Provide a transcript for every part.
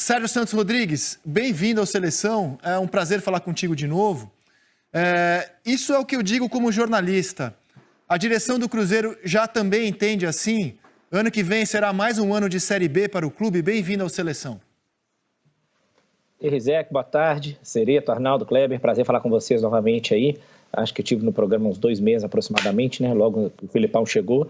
Sérgio Santos Rodrigues, bem-vindo ao Seleção. É um prazer falar contigo de novo. Isso é o que eu digo como jornalista. A direção do Cruzeiro já também entende assim? Ano que vem será mais um ano de Série B para o clube. Bem-vindo ao Seleção. Rizek, boa tarde. Sereto, Arnaldo, Kleber, prazer falar com vocês novamente aí. Acho que eu estive no programa uns 2 meses aproximadamente, né? Logo o Filipão chegou.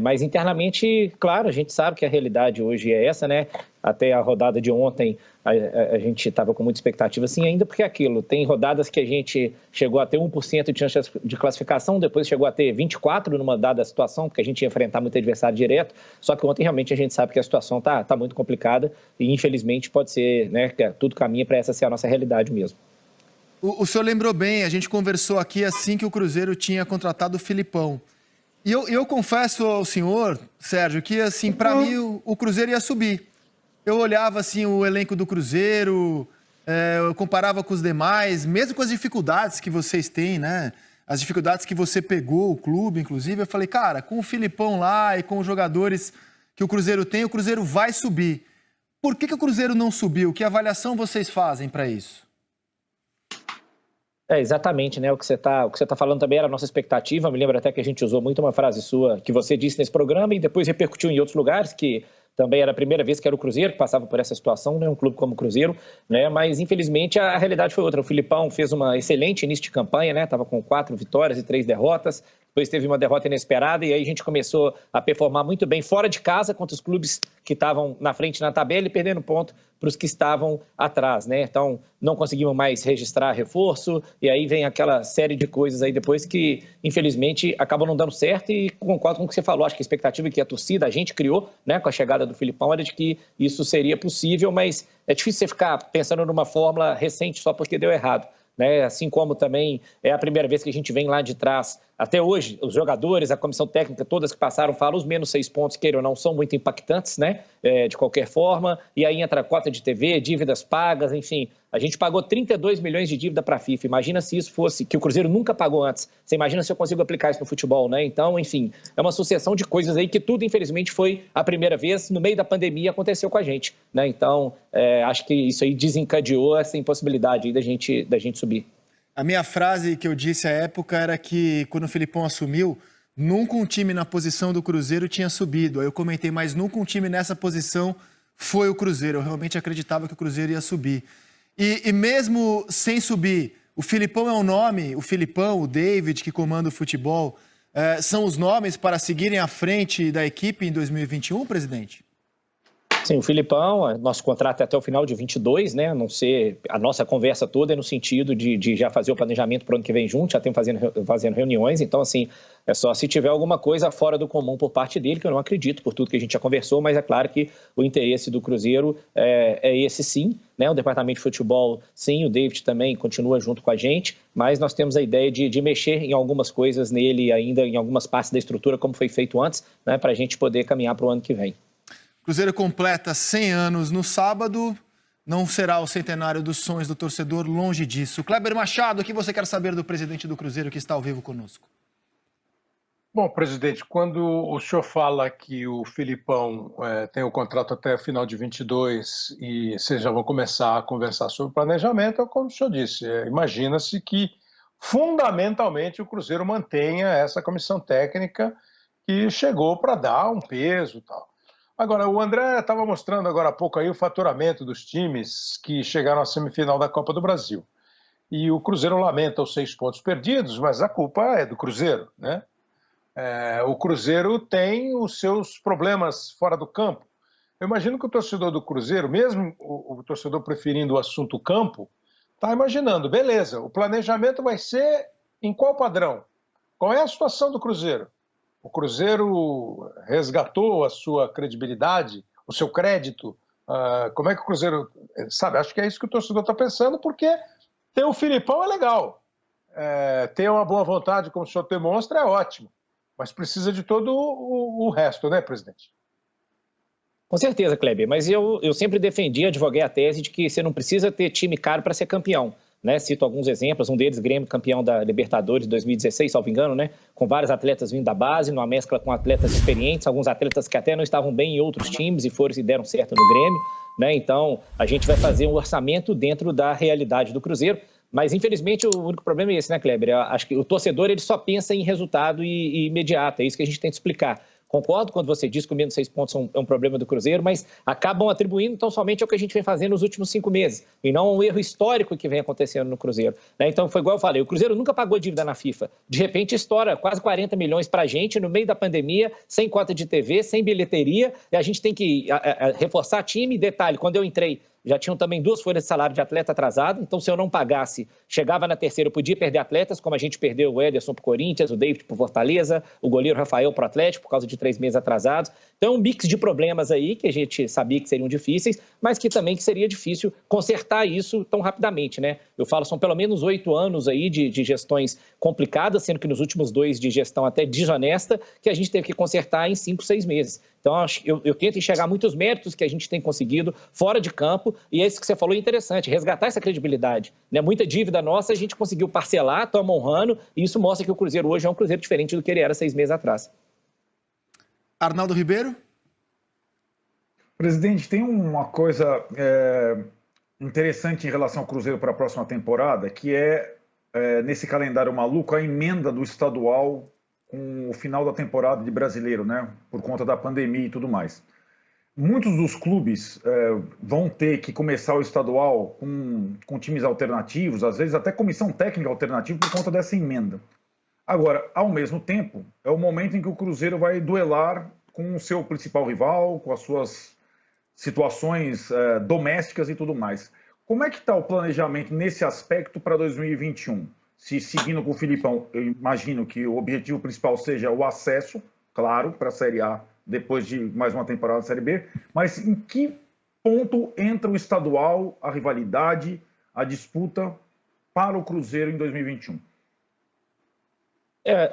Mas internamente, claro, a gente sabe que a realidade hoje é essa, né? Até a rodada de ontem a gente estava com muita expectativa, assim, ainda porque é aquilo. Tem rodadas que a gente chegou a ter 1% de chance de classificação, depois chegou a ter 24% numa dada situação, porque a gente ia enfrentar muito adversário direto. Só que ontem realmente a gente sabe que a situação tá muito complicada e infelizmente pode ser, né? Que tudo caminha para essa ser a nossa realidade mesmo. O senhor lembrou bem, a gente conversou aqui assim que o Cruzeiro tinha contratado o Filipão. E eu confesso ao senhor, Sérgio, que assim, para mim o Cruzeiro ia subir. Eu olhava assim o elenco do Cruzeiro, eu comparava com os demais, mesmo com as dificuldades que vocês têm, né? As dificuldades que você pegou, o clube, inclusive, eu falei, cara, com o Filipão lá e com os jogadores que o Cruzeiro tem, o Cruzeiro vai subir. Por que o Cruzeiro não subiu? Que avaliação vocês fazem para isso? Exatamente, né? O que você tá falando também era a nossa expectativa. Me lembro até que a gente usou muito uma frase sua que você disse nesse programa e depois repercutiu em outros lugares, que também era a primeira vez que era o Cruzeiro que passava por essa situação, né? Um clube como o Cruzeiro, né? Mas infelizmente a realidade foi outra. O Filipão fez uma excelente início de campanha, né? Tava com 4 vitórias e 3 derrotas. Depois teve uma derrota inesperada e aí a gente começou a performar muito bem fora de casa contra os clubes que estavam na frente na tabela e perdendo ponto para os que estavam atrás, né? Então, não conseguimos mais registrar reforço e aí vem aquela série de coisas aí depois que, infelizmente, acabam não dando certo e concordo com o que você falou. Acho que a expectativa que a torcida, a gente criou, né, com a chegada do Filipão era de que isso seria possível, mas é difícil você ficar pensando numa fórmula recente só porque deu errado. Né? Assim como também é a primeira vez que a gente vem lá de trás, até hoje, os jogadores, a comissão técnica, todas que passaram, falam os menos 6 pontos, queiram ou não, são muito impactantes, né? De qualquer forma, e aí entra a cota de TV, dívidas pagas, enfim, a gente pagou 32 milhões de dívida para a FIFA, imagina se isso fosse, que o Cruzeiro nunca pagou antes, você imagina se eu consigo aplicar isso no futebol, né? Então, enfim, é uma sucessão de coisas aí que tudo, infelizmente, foi a primeira vez, no meio da pandemia, aconteceu com a gente, né? Então, acho que isso aí desencadeou essa impossibilidade aí da gente subir. A minha frase que eu disse à época era que, quando o Filipão assumiu, nunca um time na posição do Cruzeiro tinha subido. Aí eu comentei, mas nunca um time nessa posição foi o Cruzeiro. Eu realmente acreditava que o Cruzeiro ia subir. E mesmo sem subir, o Filipão é um nome, o Filipão, o David, que comanda o futebol, são os nomes para seguirem à frente da equipe em 2021, presidente? Sim, o Filipão, nosso contrato é até o final de 22, né? Não ser, a nossa conversa toda é no sentido de já fazer o planejamento para o ano que vem junto, já temos fazendo reuniões, então assim, é só se tiver alguma coisa fora do comum por parte dele, que eu não acredito, por tudo que a gente já conversou, mas é claro que o interesse do Cruzeiro é esse sim, né? O departamento de futebol, sim, o David também continua junto com a gente, mas nós temos a ideia de mexer em algumas coisas nele ainda, em algumas partes da estrutura, como foi feito antes, né? Para a gente poder caminhar para o ano que vem. Cruzeiro completa 100 anos no sábado, não será o centenário dos sonhos do torcedor, longe disso. Kleber Machado, o que você quer saber do presidente do Cruzeiro que está ao vivo conosco? Bom, presidente, quando o senhor fala que o Filipão tem o contrato até o final de 22 e vocês já vão começar a conversar sobre planejamento, é como o senhor disse, imagina-se que fundamentalmente o Cruzeiro mantenha essa comissão técnica que chegou para dar um peso e tal. Agora, o André estava mostrando agora há pouco aí o faturamento dos times que chegaram à semifinal da Copa do Brasil. E o Cruzeiro lamenta os 6 pontos perdidos, mas a culpa é do Cruzeiro, né? O Cruzeiro tem os seus problemas fora do campo. Eu imagino que o torcedor do Cruzeiro, mesmo o torcedor preferindo o assunto campo, está imaginando, beleza, o planejamento vai ser em qual padrão? Qual é a situação do Cruzeiro? O Cruzeiro resgatou a sua credibilidade, o seu crédito. Como é que o Cruzeiro... Sabe, acho que é isso que o torcedor está pensando, porque ter o Filipão é legal. Ter uma boa vontade, como o senhor demonstra, é ótimo. Mas precisa de todo o resto, né, presidente? Com certeza, Kleber. Mas eu sempre defendi, advoguei a tese de que você não precisa ter time caro para ser campeão. Né, cito alguns exemplos, um deles, Grêmio, campeão da Libertadores de 2016, salvo engano, né, com vários atletas vindo da base, numa mescla com atletas experientes, alguns atletas que até não estavam bem em outros times e foram e deram certo no Grêmio. né? Então, a gente vai fazer um orçamento dentro da realidade do Cruzeiro. Mas, infelizmente, o único problema é esse, né, Kleber? Eu acho que o torcedor ele só pensa em resultado e imediato. É isso que a gente tem que explicar. Concordo quando você diz que o menos 6 pontos é um problema do Cruzeiro, mas acabam atribuindo tão somente ao que a gente vem fazendo nos últimos 5 meses, e não ao erro histórico que vem acontecendo no Cruzeiro, né? Então, foi igual eu falei, o Cruzeiro nunca pagou dívida na FIFA. De repente, estoura quase 40 milhões para a gente no meio da pandemia, sem cota de TV, sem bilheteria, e a gente tem que reforçar time. Detalhe, quando eu entrei, já tinham também 2 folhas de salário de atleta atrasado, então se eu não pagasse, chegava na terceira, eu podia perder atletas, como a gente perdeu o Ederson para o Corinthians, o David para o Fortaleza, o goleiro Rafael para o Atlético, por causa de 3 meses atrasados. Então é um mix de problemas aí, que a gente sabia que seriam difíceis, mas que também que seria difícil consertar isso tão rapidamente, né? Eu falo, são pelo menos 8 anos aí de gestões complicadas, sendo que nos últimos 2 de gestão até desonesta, que a gente teve que consertar em 5, 6 meses. Então, eu tento enxergar muitos méritos que a gente tem conseguido fora de campo, e é isso que você falou, é interessante, resgatar essa credibilidade, né? Muita dívida nossa a gente conseguiu parcelar, estamos honrando, e isso mostra que o Cruzeiro hoje é um Cruzeiro diferente do que ele era 6 meses atrás. Arnaldo Ribeiro? Presidente, tem uma coisa interessante em relação ao Cruzeiro para a próxima temporada, que nesse calendário maluco, a emenda do estadual com o final da temporada de brasileiro, né? Por conta da pandemia e tudo mais. Muitos dos clubes vão ter que começar o estadual com times alternativos, às vezes até comissão técnica alternativa por conta dessa emenda. Agora, ao mesmo tempo, é o momento em que o Cruzeiro vai duelar com o seu principal rival, com as suas situações domésticas e tudo mais. Como é que está o planejamento nesse aspecto para 2021? Se seguindo com o Filipão, eu imagino que o objetivo principal seja o acesso, claro, para a Série A, depois de mais uma temporada da Série B, mas em que ponto entra o estadual, a rivalidade, a disputa para o Cruzeiro em 2021?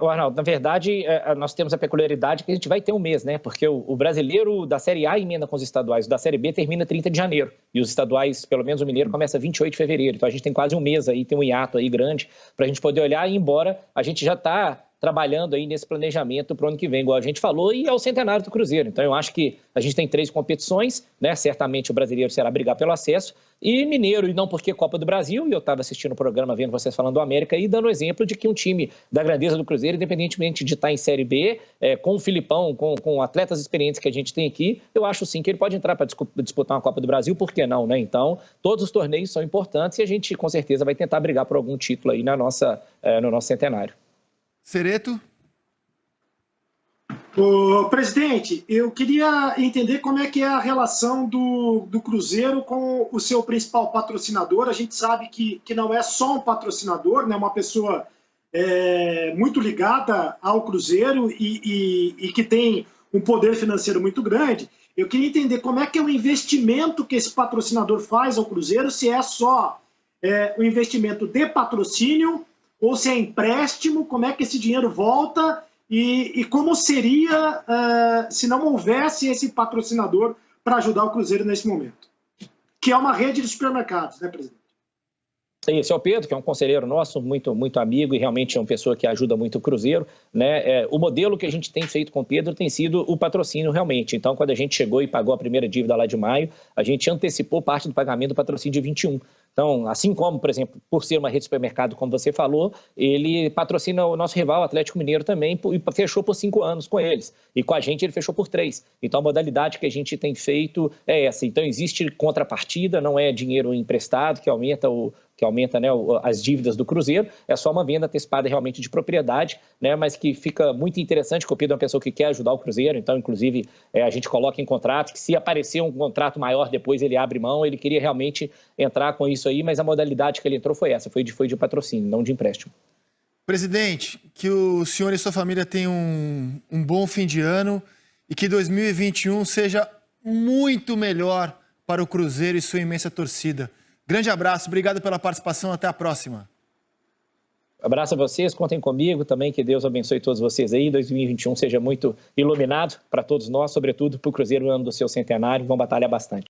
Arnaldo, na verdade, nós temos a peculiaridade que a gente vai ter um mês, né? Porque o brasileiro da Série A emenda com os estaduais, o da Série B termina 30 de janeiro. E os estaduais, pelo menos o mineiro, começa 28 de fevereiro. Então a gente tem quase um mês aí, tem um hiato aí grande para a gente poder olhar, e embora a gente já está trabalhando aí nesse planejamento para o ano que vem, igual a gente falou, e é o centenário do Cruzeiro. Então eu acho que a gente tem 3 competições, né? Certamente o brasileiro será brigar pelo acesso, e mineiro, e não porque Copa do Brasil, e eu estava assistindo o programa, vendo vocês falando do América, e dando exemplo de que um time da grandeza do Cruzeiro, independentemente de estar em Série B, com o Filipão, com atletas experientes que a gente tem aqui, eu acho sim que ele pode entrar para disputar uma Copa do Brasil, por que não, né? Então, todos os torneios são importantes e a gente, com certeza, vai tentar brigar por algum título aí no nosso centenário. Cereto? Presidente, eu queria entender como é que é a relação do Cruzeiro com o seu principal patrocinador. A gente sabe que não é só um patrocinador, né? Uma pessoa muito ligada ao Cruzeiro e que tem um poder financeiro muito grande. Eu queria entender como é que é o investimento que esse patrocinador faz ao Cruzeiro, se é só o investimento de patrocínio ou se é empréstimo, como é que esse dinheiro volta e como seria se não houvesse esse patrocinador para ajudar o Cruzeiro nesse momento, que é uma rede de supermercados, né, presidente? Esse é o Pedro, que é um conselheiro nosso, muito, muito amigo, e realmente é uma pessoa que ajuda muito o Cruzeiro, né? O modelo que a gente tem feito com o Pedro tem sido o patrocínio realmente. Então, quando a gente chegou e pagou a primeira dívida lá de maio, a gente antecipou parte do pagamento do patrocínio de 21. Então, assim como, por exemplo, por ser uma rede de supermercado, como você falou, ele patrocina o nosso rival, o Atlético Mineiro, também, e fechou por 5 anos com eles. E com a gente ele fechou por 3. Então, a modalidade que a gente tem feito é essa. Então, existe contrapartida, não é dinheiro emprestado que aumenta né, as dívidas do Cruzeiro, é só uma venda antecipada realmente de propriedade, né, mas que fica muito interessante, que o Pedro é uma pessoa que quer ajudar o Cruzeiro, então, inclusive, a gente coloca em contrato que se aparecer um contrato maior depois ele abre mão, ele queria realmente entrar com isso aí, mas a modalidade que ele entrou foi essa, foi de patrocínio, não de empréstimo. Presidente, que o senhor e sua família tenham um bom fim de ano e que 2021 seja muito melhor para o Cruzeiro e sua imensa torcida. Grande abraço, obrigado pela participação, até a próxima. Abraço a vocês, contem comigo também, que Deus abençoe todos vocês aí, 2021 seja muito iluminado para todos nós, sobretudo para o Cruzeiro no ano do seu centenário, vão batalhar bastante.